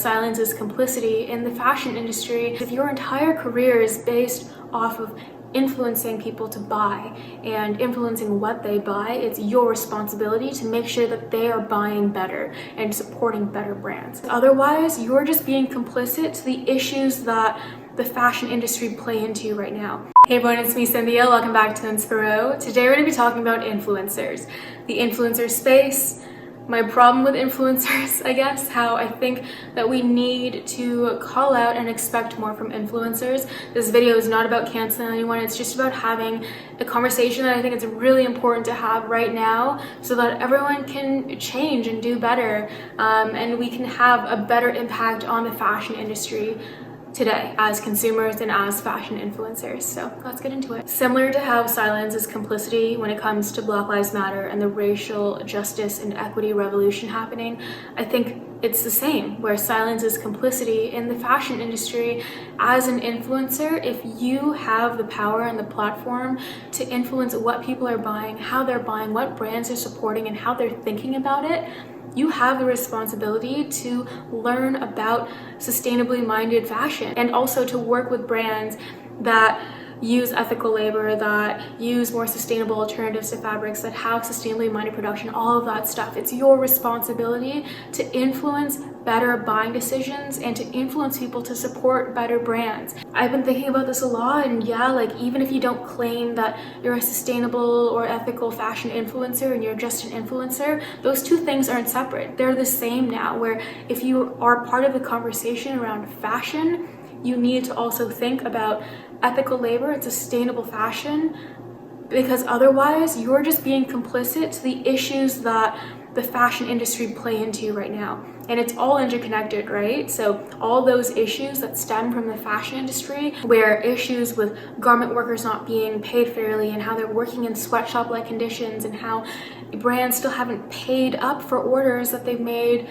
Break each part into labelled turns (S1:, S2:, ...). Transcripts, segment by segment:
S1: silence is complicity in the fashion industry. If your entire career is based off of influencing people to buy and influencing what they buy, it's your responsibility to make sure that they are buying better and supporting better brands. Otherwise, you're just being complicit to the issues that the fashion industry play into right now. Hey everyone, it's me Cynthia. Welcome back to Inspiroue. Today we're going to be talking about influencers, the influencer space, my problem with influencers, I guess, how I think that we need to call out and expect more from influencers. This video is not about canceling anyone, it's just about having a conversation that I think it's really important to have right now so that everyone can change and do better, and we can have a better impact on the fashion industry today as consumers and as fashion influencers. So let's get into it. Similar to how silence is complicity when it comes to Black Lives Matter and the racial justice and equity revolution happening, I think it's the same, where silence is complicity in the fashion industry. As an influencer, if you have the power and the platform to influence what people are buying, how they're buying, what brands are supporting, and how they're thinking about it, you have the responsibility to learn about sustainably minded fashion and also to work with brands that use ethical labor, that use more sustainable alternatives to fabrics, that have sustainably minded production, all of that stuff. It's your responsibility to influence better buying decisions and to influence people to support better brands. I've been thinking about this a lot, and yeah, like even if you don't claim that you're a sustainable or ethical fashion influencer and you're just an influencer, those two things aren't separate. They're the same now, where if you are part of the conversation around fashion, you need to also think about ethical labor and sustainable fashion, because otherwise you're just being complicit to the issues that the fashion industry play into right now. And it's all interconnected, right? So all those issues that stem from the fashion industry, where issues with garment workers not being paid fairly and how they're working in sweatshop-like conditions and how brands still haven't paid up for orders that they've made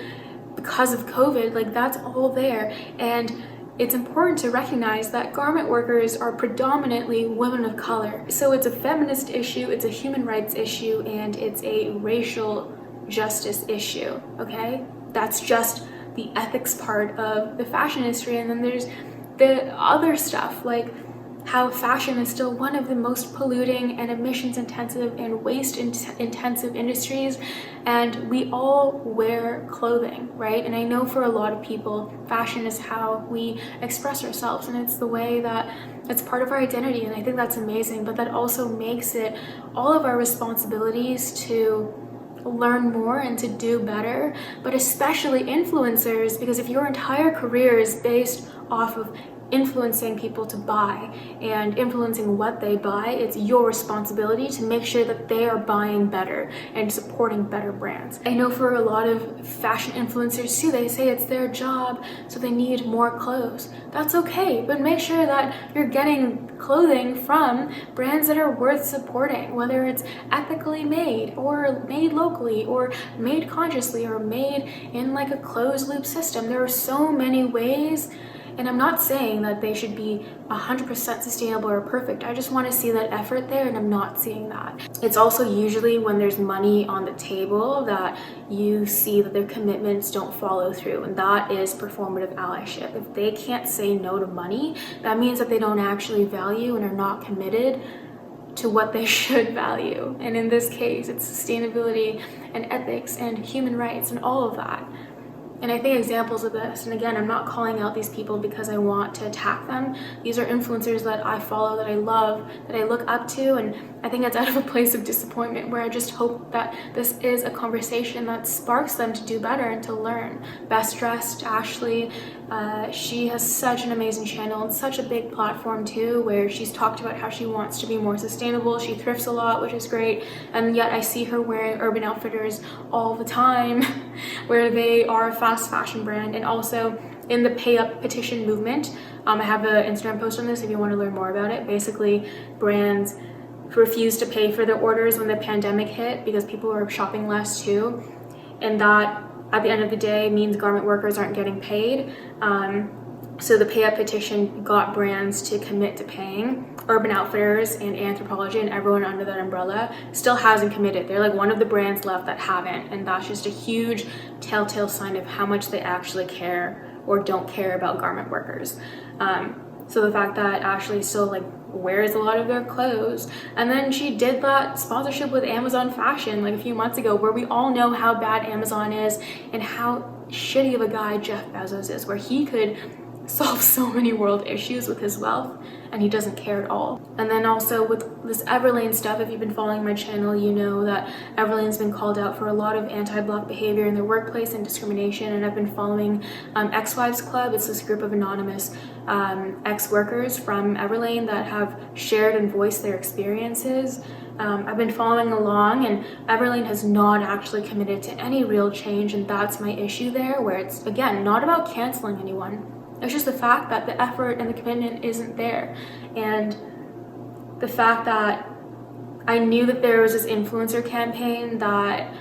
S1: because of COVID, like that's all there. And it's important to recognize that garment workers are predominantly women of color. So it's a feminist issue, it's a human rights issue, and it's a racial justice issue, okay? That's just the ethics part of the fashion industry. And then there's the other stuff, like how fashion is still one of the most polluting and emissions intensive and waste intensive industries, and we all wear clothing, right? And I know for a lot of people, fashion is how we express ourselves, and it's the way that it's part of our identity, and I think that's amazing. But that also makes it all of our responsibilities to learn more and to do better, but especially influencers, because if your entire career is based off of influencing people to buy and influencing what they buy, it's your responsibility to make sure that they are buying better and supporting better brands. I know for a lot of fashion influencers too, they say it's their job, so they need more clothes. That's okay, but make sure that you're getting clothing from brands that are worth supporting, whether it's ethically made or made locally or made consciously or made in like a closed loop system. There are so many ways. And I'm not saying that they should be 100% sustainable or perfect. I just want to see that effort there, and I'm not seeing that. It's also usually when there's money on the table that you see that their commitments don't follow through, and that is performative allyship. If they can't say no to money, that means that they don't actually value and are not committed to what they should value. And in this case, it's sustainability and ethics and human rights and all of that. And I think examples of this, and again, I'm not calling out these people because I want to attack them. These are influencers that I follow, that I love, that I look up to, and I think it's out of a place of disappointment where I just hope that this is a conversation that sparks them to do better and to learn. Bestdressed, Ashley, she has such an amazing channel and such a big platform too, where she's talked about how she wants to be more sustainable. She thrifts a lot, which is great, and yet I see her wearing Urban Outfitters all the time, where they are a fast fashion brand. And also in the payup petition movement, I have an Instagram post on this if you want to learn more about it. Basically, brands refused to pay for their orders when the pandemic hit because people were shopping less too, and that at the end of the day means garment workers aren't getting paid. So the payup petition got brands to commit to paying. Urban Outfitters and Anthropologie and everyone under that umbrella still hasn't committed. They're like one of the brands left that haven't, and that's just a huge telltale sign of how much they actually care or don't care about garment workers. So the fact that Ashley still like wears a lot of their clothes, and then she did that sponsorship with Amazon Fashion like a few months ago, where we all know how bad Amazon is and how shitty of a guy Jeff Bezos is, where he could solve so many world issues with his wealth and he doesn't care at all. And then also with this Everlane stuff, if you've been following my channel, you know that Everlane's been called out for a lot of anti-Black behavior in their workplace and discrimination, and I've been following Ex-Wives Club. It's this group of anonymous ex-workers from Everlane that have shared and voiced their experiences. I've been following along, and Everlane has not actually committed to any real change, and that's my issue there, where it's, again, not about canceling anyone. It's just the fact that the effort and the commitment isn't there. And the fact that I knew that there was this influencer campaign that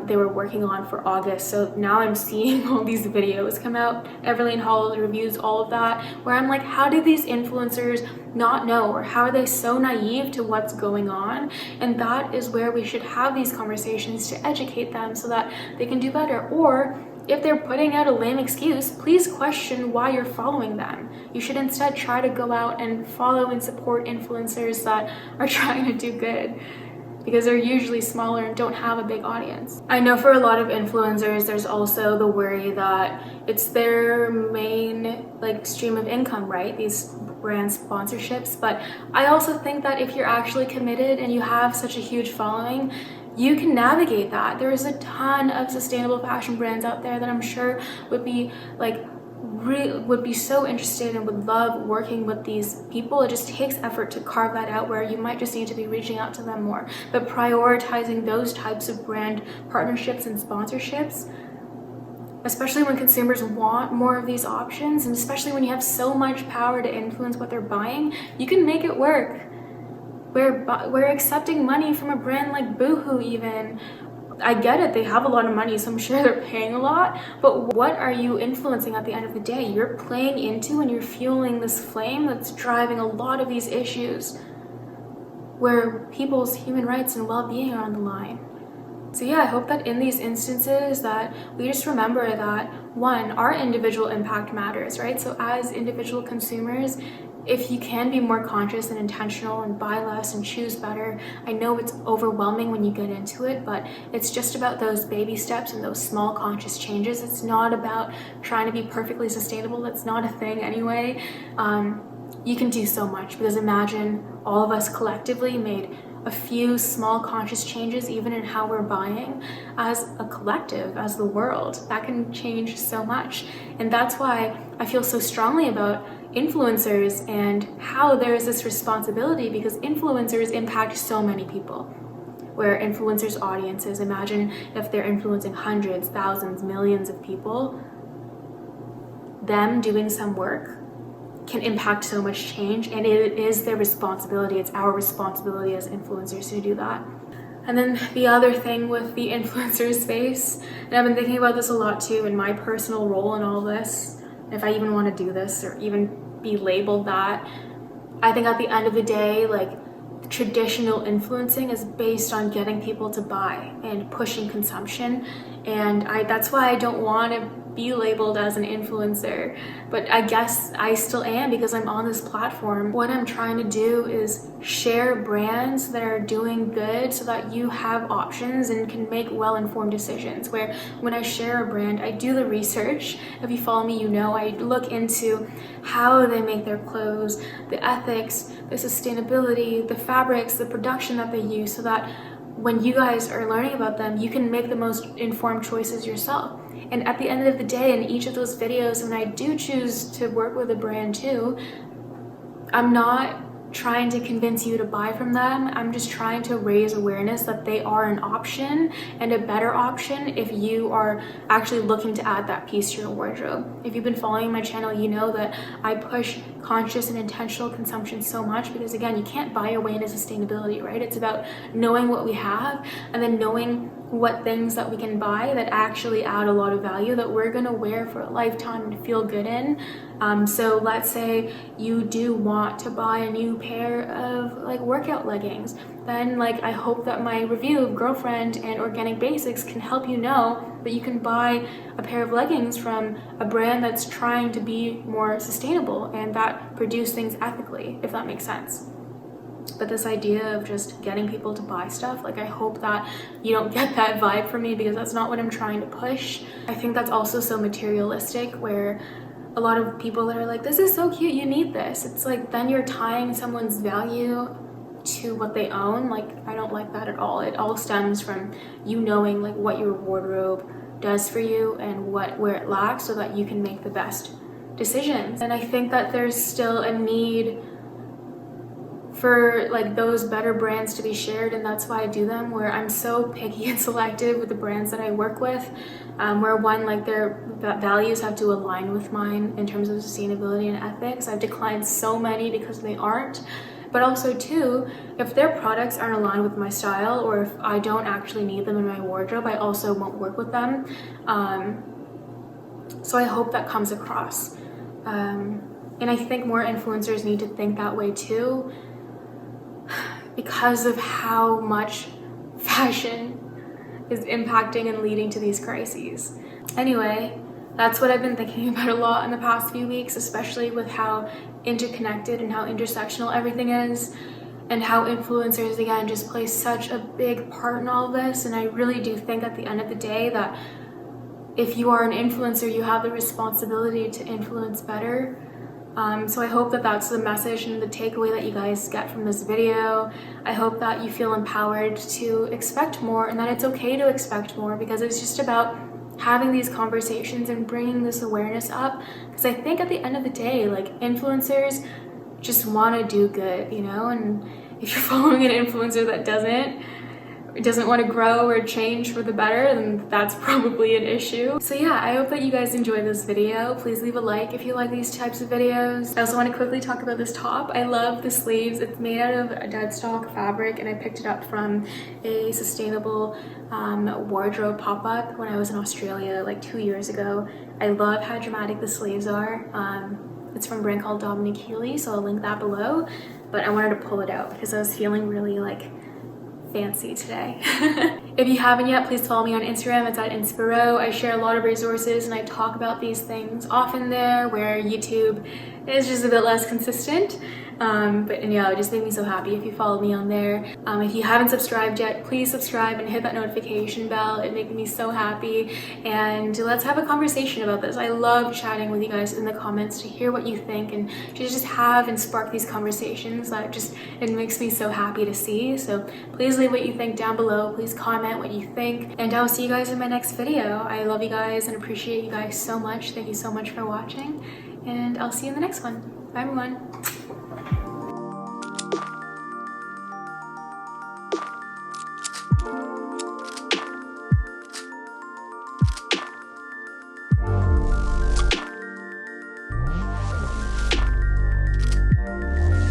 S1: they were working on for August. So now I'm seeing all these videos come out, Everlane hauls, reviews, all of that, where I'm like, how did these influencers not know, or how are they so naive to what's going on? And that is where we should have these conversations to educate them so that they can do better. Or if they're putting out a lame excuse, please question why you're following them. You should instead try to go out and follow and support influencers that are trying to do good, because they're usually smaller and don't have a big audience. I know for a lot of influencers, there's also the worry that it's their main like stream of income, right? These brand sponsorships. But I also think that if you're actually committed and you have such a huge following, you can navigate that. There is a ton of sustainable fashion brands out there that I'm sure would be like would be so interested and would love working with these people. It just takes effort to carve that out, where you might just need to be reaching out to them more. But prioritizing those types of brand partnerships and sponsorships, especially when consumers want more of these options, and especially when you have so much power to influence what they're buying, you can make it work. We're accepting money from a brand like Boohoo even. I get it, they have a lot of money, so I'm sure they're paying a lot, but what are you influencing at the end of the day? You're playing into and you're fueling this flame that's driving a lot of these issues where people's human rights and well-being are on the line. So yeah, I hope that in these instances that we just remember that, one, our individual impact matters, right? So as individual consumers, if you can be more conscious and intentional and buy less and choose better, I know it's overwhelming when you get into it, but it's just about those baby steps and those small conscious changes. It's not about trying to be perfectly sustainable. That's not a thing anyway. You can do so much, because imagine all of us collectively made a few small conscious changes, even in how we're buying as a collective, as the world. That can change so much. And that's why I feel so strongly about influencers and how there is this responsibility, because influencers impact so many people. Where influencers' audiences, imagine if they're influencing hundreds, thousands, millions of people, them doing some work can impact so much change, and it is their responsibility. It's our responsibility as influencers to do that. And then the other thing with the influencer space, and I've been thinking about this a lot too in my personal role in all this, if I even want to do this or even be labeled that, I think at the end of the day, like, traditional influencing is based on getting people to buy and pushing consumption, and that's why I don't want to be labeled as an influencer, but I guess I still am, because I'm on this platform. What I'm trying to do is share brands that are doing good so that you have options and can make well-informed decisions, where when I share a brand, I do the research. If you follow me, you know I look into how they make their clothes, the ethics, the sustainability, the fabrics, the production that they use, so that when you guys are learning about them, you can make the most informed choices yourself. And at the end of the day, in each of those videos, when I do choose to work with a brand too, I'm not trying to convince you to buy from them. I'm just trying to raise awareness that they are an option, and a better option if you are actually looking to add that piece to your wardrobe. If you've been following my channel, you know that I push conscious and intentional consumption so much, because again, you can't buy your way into sustainability, right? It's about knowing what we have and then knowing what things that we can buy that actually add a lot of value that we're gonna wear for a lifetime and feel good in. So let's say you do want to buy a new pair of like workout leggings, then like I hope that my review of Girlfriend and Organic Basics can help you know that you can buy a pair of leggings from a brand that's trying to be more sustainable and that produce things ethically, if that makes sense. But this idea of just getting people to buy stuff, like I hope that you don't get that vibe from me, because that's not what I'm trying to push. I think that's also so materialistic, where a lot of people that are like, this is so cute, you need this. It's like, then you're tying someone's value to what they own. Like, I don't like that at all. It all stems from you knowing like what your wardrobe does for you and where it lacks, so that you can make the best decisions. And I think that there's still a need for like those better brands to be shared, and that's why I do them, where I'm so picky and selective with the brands that I work with, where one, like their values have to align with mine in terms of sustainability and ethics. I've declined so many because they aren't. But also too, if their products aren't aligned with my style, or if I don't actually need them in my wardrobe, I also won't work with them. So I hope that comes across. And I think more influencers need to think that way too, because of how much fashion is impacting and leading to these crises. Anyway, that's what I've been thinking about a lot in the past few weeks, especially with how interconnected and how intersectional everything is, and how influencers, again, just play such a big part in all of this. And I really do think at the end of the day that if you are an influencer, you have the responsibility to influence better. So I hope that that's the message and the takeaway that you guys get from this video. I hope that you feel empowered to expect more, and that it's okay to expect more, because it's just about having these conversations and bringing this awareness up. Because I think at the end of the day, like, influencers just want to do good, you know? And if you're following an influencer that doesn't want to grow or change for the better, then that's probably an issue. So yeah, I hope that you guys enjoyed this video. Please leave a like if you like these types of videos. I also want to quickly talk about this top. I love the sleeves. It's made out of a dead stock fabric, and I picked it up from a sustainable wardrobe pop-up when I was in Australia like 2 years ago. I love how dramatic the sleeves are. It's from a brand called Dominic Healy, so I'll link that below. But I wanted to pull it out because I was feeling really like fancy today. If you haven't yet, please follow me on Instagram. It's at inspiroue. I share a lot of resources and I talk about these things often there, where YouTube is just a bit less consistent. But yeah, it just made me so happy if you follow me on there. If you haven't subscribed yet, please subscribe and hit that notification bell. It makes me so happy, and let's have a conversation about this. I love chatting with you guys in the comments to hear what you think, and to just have and spark these conversations. It makes me so happy to see. So please leave what you think down below. Please comment what you think, and I'll see you guys in my next video. I love you guys and appreciate you guys so much. Thank you so much for watching, and I'll see you in the next one. Bye everyone.